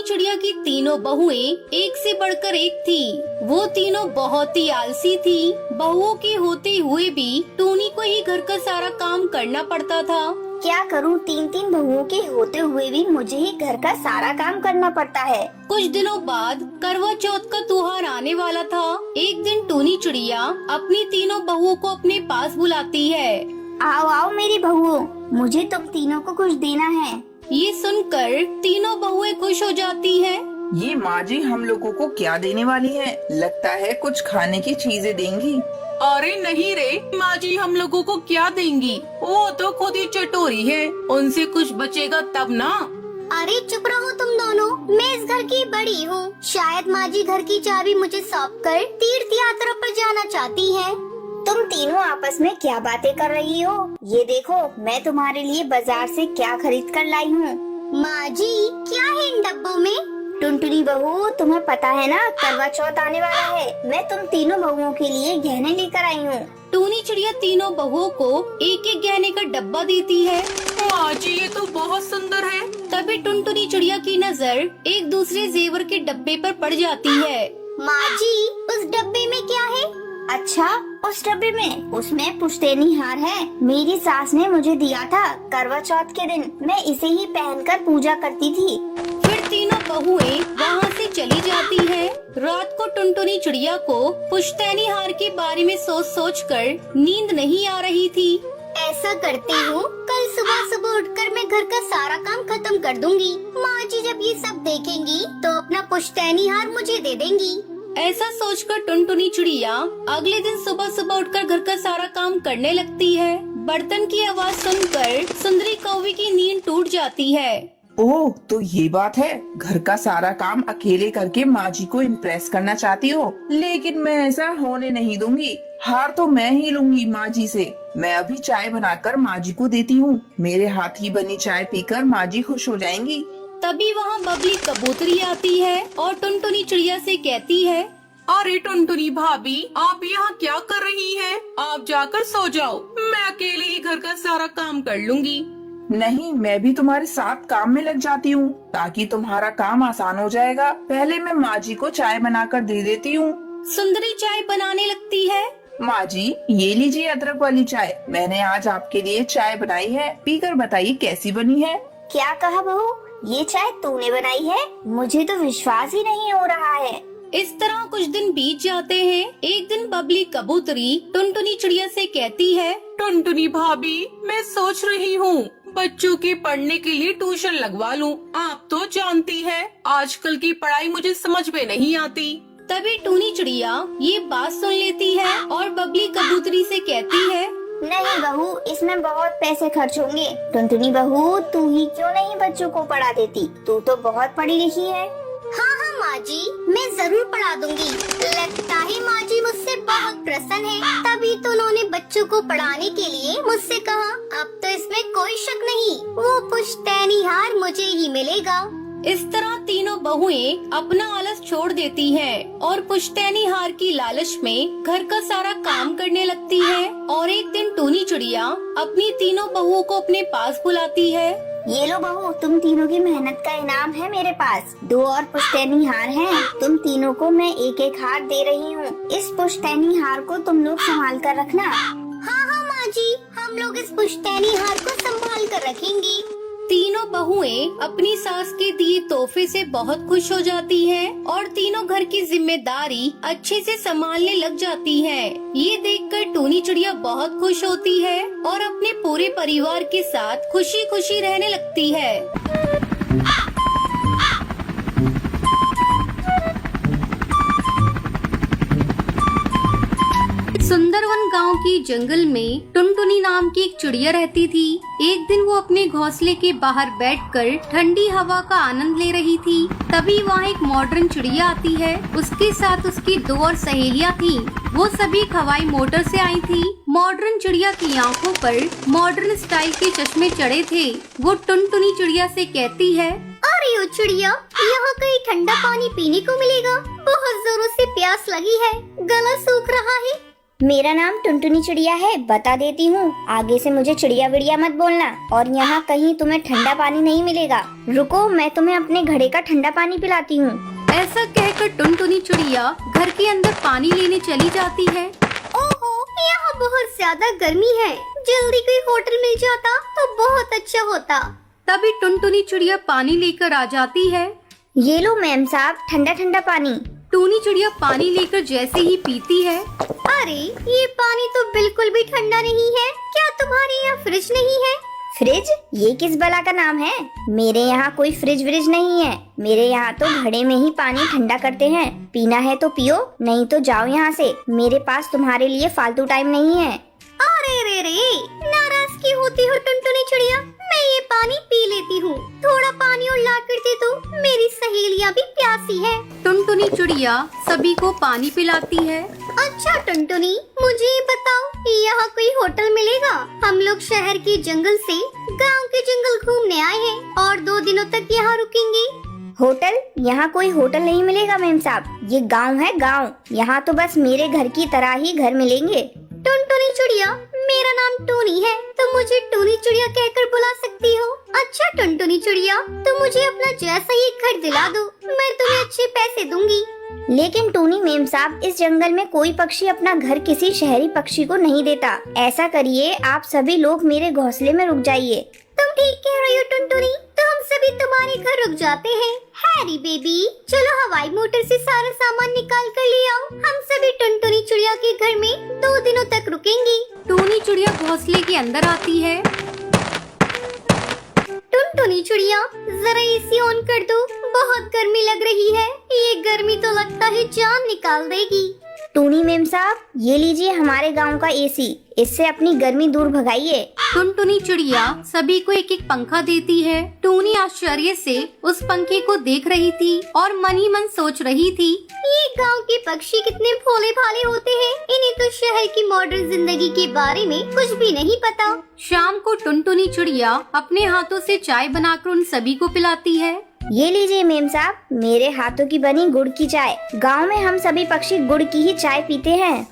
चिड़िया की तीनों बहुएं एक से बढ़कर एक थी। वो तीनों बहुत ही आलसी थी। बहुओं के होते हुए भी टूनी को ही घर का सारा काम करना पड़ता था। क्या करूं, तीन तीन बहुओं के होते हुए भी मुझे ही घर का सारा काम करना पड़ता है। कुछ दिनों बाद करवा चौथ का त्योहार आने वाला था। एक दिन टूनी चिड़िया अपनी तीनों बहुओं को अपने पास बुलाती है। आओ आओ मेरी बहुओं, मुझे तुम तीनों को कुछ देना है। ये सुनकर तीनों बहुएं खुश हो जाती हैं। ये माँ जी हम लोगों को क्या देने वाली है? लगता है कुछ खाने की चीजें देंगी। अरे नहीं रे, माँ जी हम लोगों को क्या देंगी? वो तो खुद ही चटोरी है, उनसे कुछ बचेगा तब ना। अरे चुप रहो तुम दोनों, मैं इस घर की बड़ी हूँ। शायद माँ जी घर की चाबी मुझे सौंप कर तीर्थ यात्रा पर जाना चाहती है। तुम तीनों आपस में क्या बातें कर रही हो? ये देखो मैं तुम्हारे लिए बाजार से क्या खरीद कर लाई हूँ। माँ जी क्या है इन डब्बों में? टुनटुनी बहू तुम्हें पता है ना करवा चौथ आने वाला है। मैं तुम तीनों बहुओं के लिए गहने लेकर आई हूँ। टूनी चिड़िया तीनों बहुओं को एक एक गहने का डब्बा देती है। माँ जी ये तो बहुत सुंदर है। तभी टुनटुनी चिड़िया की नजर एक दूसरे जेवर के डब्बे पर पड़ जाती है। माँ जी उस डब्बे में क्या है? अच्छा उस डब्बे में, उसमें पुश्तैनी हार है। मेरी सास ने मुझे दिया था करवा चौथ के दिन। मैं इसे ही पहनकर पूजा करती थी। फिर तीनों बहुएं वहाँ से चली जाती हैं। रात को टुनटुनी चिड़िया को पुश्तैनी हार के बारे में सोच सोच कर नींद नहीं आ रही थी। ऐसा करती हूँ, कल सुबह सुबह उठकर मैं घर का सारा काम खत्म कर दूंगी। माँ जी जब ये सब देखेंगी तो अपना पुश्तैनी हार मुझे दे देंगी। ऐसा सोचकर टुनटुनी चिड़िया अगले दिन सुबह सुबह उठकर घर का सारा काम करने लगती है। बर्तन की आवाज सुनकर सुंदरी कौवे की नींद टूट जाती है। ओह तो ये बात है, घर का सारा काम अकेले करके माँ जी को इम्प्रेस करना चाहती हो, लेकिन मैं ऐसा होने नहीं दूंगी। हार तो मैं ही लूंगी माँ जी से। मैं अभी चाय बनाकर माँ जी को देती हूँ। मेरे हाथ की बनी चाय पीकर माँ जी खुश हो जाएंगी। तभी वहाँ बबली कबूतरी आती है और टुनटुनी चिड़िया से कहती है, अरे टुनटुनी भाभी आप यहाँ क्या कर रही हैं? आप जाकर सो जाओ, मैं अकेले ही घर का सारा काम कर लूंगी। नहीं, मैं भी तुम्हारे साथ काम में लग जाती हूँ ताकि तुम्हारा काम आसान हो जाएगा। पहले मैं माँ जी को चाय बनाकर दे देती हूँ। सुंदरी चाय बनाने लगती है। माँ जी ये लीजिए अदरक वाली चाय। मैंने आज आपके लिए चाय बनाई है, पीकर बताइए कैसी बनी है। क्या कहा बहू, ये चाय तूने बनाई है? मुझे तो विश्वास ही नहीं हो रहा है। इस तरह कुछ दिन बीत जाते हैं। एक दिन बबली कबूतरी टुनटुनी चिड़िया से कहती है, टुनटुनी भाभी मैं सोच रही हूँ बच्चों के पढ़ने के लिए ट्यूशन लगवा लूँ। आप तो जानती है आजकल की पढ़ाई मुझे समझ में नहीं आती। तभी टूनी चिड़िया ये बात सुन लेती है और बबली कबूतरी से कहती है, नहीं बहू, इसमें बहुत पैसे खर्च होंगे। टुनटुनी बहू तू ही क्यों नहीं बच्चों को पढ़ा देती? तू तो बहुत पढ़ी लिखी है। हाँ हाँ माँ जी, मैं जरूर पढ़ा दूंगी। लगता है माँ जी मुझसे बहुत प्रसन्न है, तभी तो उन्होंने बच्चों को पढ़ाने के लिए मुझसे कहा। अब तो इसमें कोई शक नहीं, वो पुश्तैनी हार मुझे ही मिलेगा। इस तरह तीनों बहुएं अपना आलस छोड़ देती हैं और पुश्तैनी हार की लालच में घर का सारा काम करने लगती है। और एक दिन टूनी चिड़िया अपनी तीनों बहुओं को अपने पास बुलाती है। ये लो बहू, तुम तीनों की मेहनत का इनाम है मेरे पास। 2 और पुश्तैनी हार हैं। तुम तीनों को मैं एक एक हार दे रही हूँ। इस पुश्तैनी हार को तुम लोग संभाल कर रखना। हाँ हाँ माँ जी, हम लोग इस पुश्तैनी हार को संभाल कर रखेंगी। तीनों बहुएं अपनी सास के दिए तोहफे से बहुत खुश हो जाती हैं और तीनों घर की जिम्मेदारी अच्छे से संभालने लग जाती हैं। ये देखकर टूनी चिड़िया बहुत खुश होती है और अपने पूरे परिवार के साथ खुशी खुशी रहने लगती है। सुंदरवन गांव के जंगल में टुनटुनी नाम की एक चिड़िया रहती थी। एक दिन वो अपने घोंसले के बाहर बैठकर ठंडी हवा का आनंद ले रही थी। तभी वहाँ एक मॉडर्न चिड़िया आती है। उसके साथ उसकी 2 और सहेलियाँ थीं। वो सभी हवाई मोटर से आई थी। मॉडर्न चिड़िया की आंखों पर मॉडर्न स्टाइल के चश्मे चढ़े थे। वो टुनटुनी चिड़िया से कहती है, अरे ओ चिड़िया, यहाँ कहीं ठंडा पानी पीने को मिलेगा? बहुत जोरों से प्यास लगी है, गला सूख रहा है। मेरा नाम टुनटुनी चिड़िया है, बता देती हूँ। आगे से मुझे चिड़िया विड़िया मत बोलना, और यहाँ कहीं तुम्हें ठंडा पानी नहीं मिलेगा। रुको, मैं तुम्हें अपने घड़े का ठंडा पानी पिलाती हूँ। ऐसा कहकर टुनटुनी चिड़िया घर के अंदर पानी लेने चली जाती है। ओहो, यहाँ बहुत ज्यादा गर्मी है, जल्दी कोई होटल मिल जाता तो बहुत अच्छा होता। तभी टुनटुनी चिड़िया पानी लेकर आ जाती है। ये लो मैम साहब, ठंडा ठंडा पानी। टूनी चिड़िया पानी लेकर जैसे ही पीती है, अरे ये पानी तो बिल्कुल भी ठंडा नहीं है। क्या तुम्हारे यहाँ फ्रिज नहीं है? फ्रिज? ये किस बला का नाम है? मेरे यहाँ कोई फ्रिज व्रिज नहीं है। मेरे यहाँ तो घड़े में ही पानी ठंडा करते हैं। पीना है तो पियो, नहीं तो जाओ यहाँ से। मेरे पास तुम्हारे लिए फालतू टाइम नहीं है। अरे रे रे, नाराज क्यों होती हो टुनटुनी चिड़िया? मैं ये पानी पी लेती हूँ। थोड़ा पानी और ला कर दे दो, मेरी सहेलियाँ भी प्यासी है। टुनटुनी चिड़िया सभी को पानी पिलाती है। अच्छा टुनटुनी, मुझे ये बताओ, यहाँ कोई होटल मिलेगा? हम लोग शहर के जंगल से गांव के जंगल घूमने आए हैं और 2 दिनों तक यहाँ रुकेंगे। होटल? यहाँ कोई होटल नहीं मिलेगा मैम साहब। ये गांव है, गांव। यहाँ तो बस मेरे घर की तरह ही घर मिलेंगे। टुनटुनी चिड़िया, मेरा नाम टूनी है, तो मुझे टूनी चिड़िया कहकर बुला सकती हो। अच्छा टुनटुनी चिड़िया, तुम मुझे अपना जैसा ही घर दिला दो, मैं तुम्हें अच्छे पैसे दूंगी। लेकिन टूनी मेम साहब, इस जंगल में कोई पक्षी अपना घर किसी शहरी पक्षी को नहीं देता। ऐसा करिए, आप सभी लोग मेरे घोंसले में रुक जाइए। तुम ठीक कह रही हो टुनटुनी, तो हम सभी तुम्हारे घर रुक जाते हैं। हैरी बेबी, चलो हवाई मोटर से सारा सामान निकाल कर ले आओ। हम सभी टुनटुनी चिड़िया के घर में 2 दिनों तक रुकेंगे। टूनी चिड़िया घोंसले के अंदर आती है। टुनटुनी चिड़िया, जरा एसी ऑन कर दो, बहुत गर्मी लग रही है। ये गर्मी तो लगता है जान निकाल देगी। टूनी मेम साहब, ये लीजिए हमारे गांव का एसी, इससे अपनी गर्मी दूर भगाइए। टुनटुनी चिड़िया सभी को एक एक पंखा देती है। टूनी आश्चर्य से उस पंखे को देख रही थी और मन ही मन सोच रही थी, ये गांव के पक्षी कितने भोले भाले होते हैं। इन्हें तो शहर की मॉडर्न जिंदगी के बारे में कुछ भी नहीं पता। शाम को टुनटुनी चिड़िया अपने हाथों से चाय बनाकर उन सभी को पिलाती है। ये लीजिए मेम साहब, मेरे हाथों की बनी गुड़ की चाय। गांव में हम सभी पक्षी गुड़ की ही चाय पीते हैं।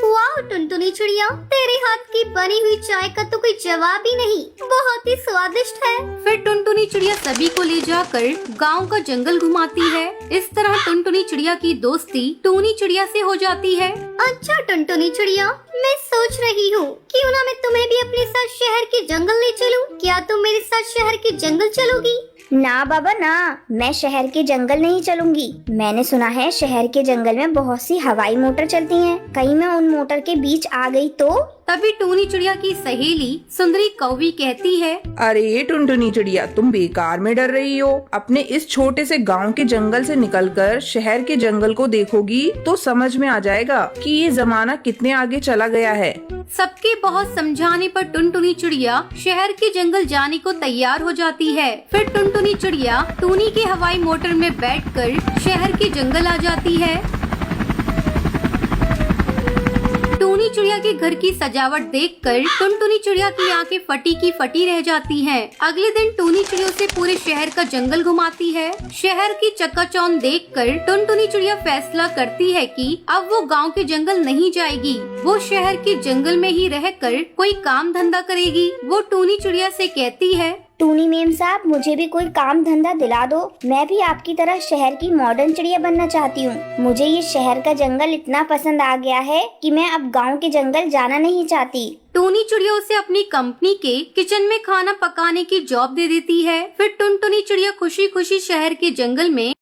वाह टुनटुनी चिड़िया, तेरे हाथ की बनी हुई चाय का तो कोई जवाब ही नहीं, बहुत ही स्वादिष्ट है। फिर टुनटुनी चिड़िया सभी को ले जाकर गांव का जंगल घुमाती है। इस तरह टुनटुनी चिड़िया की दोस्ती टूनी चिड़िया से हो जाती है। अच्छा टुनटुनी चिड़िया, मैं सोच रही हूँ क्यों ना मैं तुम्हें भी अपने साथ शहर के जंगल ले चलूं। क्या तुम मेरे साथ शहर के जंगल चलोगी? ना बाबा ना, मैं शहर के जंगल नहीं चलूंगी। मैंने सुना है शहर के जंगल में बहुत सी हवाई मोटर चलती हैं। कहीं मैं उन मोटर के बीच आ गई तो? तभी टूनी चिड़िया की सहेली सुंदरी कौवी कहती है, अरे टुनटुनी चिड़िया, तुम बेकार में डर रही हो। अपने इस छोटे से गांव के जंगल से निकलकर शहर के जंगल को देखोगी तो समझ में आ जाएगा कि ये जमाना कितने आगे चला गया है। सबके बहुत समझाने पर टुनटुनी चिड़िया शहर के जंगल जाने को तैयार हो जाती है। फिर टुनटुनी चिड़िया टूनी के हवाई मोटर में बैठकर शहर के जंगल आ जाती है। टूनी चिड़िया के घर की सजावट देखकर टुनटुनी चिड़िया की आंखें फटी की फटी रह जाती हैं। अगले दिन टूनी चिड़िया से पूरे शहर का जंगल घुमाती है। शहर की चकाचौंध देखकर टुनटुनी चिड़िया फैसला करती है कि अब वो गांव के जंगल नहीं जाएगी, वो शहर के जंगल में ही रहकर कोई काम धंधा करेगी। वो टूनी चिड़िया से कहती है, टूनी मेम साहब, मुझे भी कोई काम धंधा दिला दो। मैं भी आपकी तरह शहर की मॉडर्न चिड़िया बनना चाहती हूँ। मुझे ये शहर का जंगल इतना पसंद आ गया है कि मैं अब गांव के जंगल जाना नहीं चाहती। टूनी चिड़िया उसे अपनी कंपनी के किचन में खाना पकाने की जॉब दे देती है। फिर टुनटुनी चिड़िया खुशी खुशी शहर के जंगल में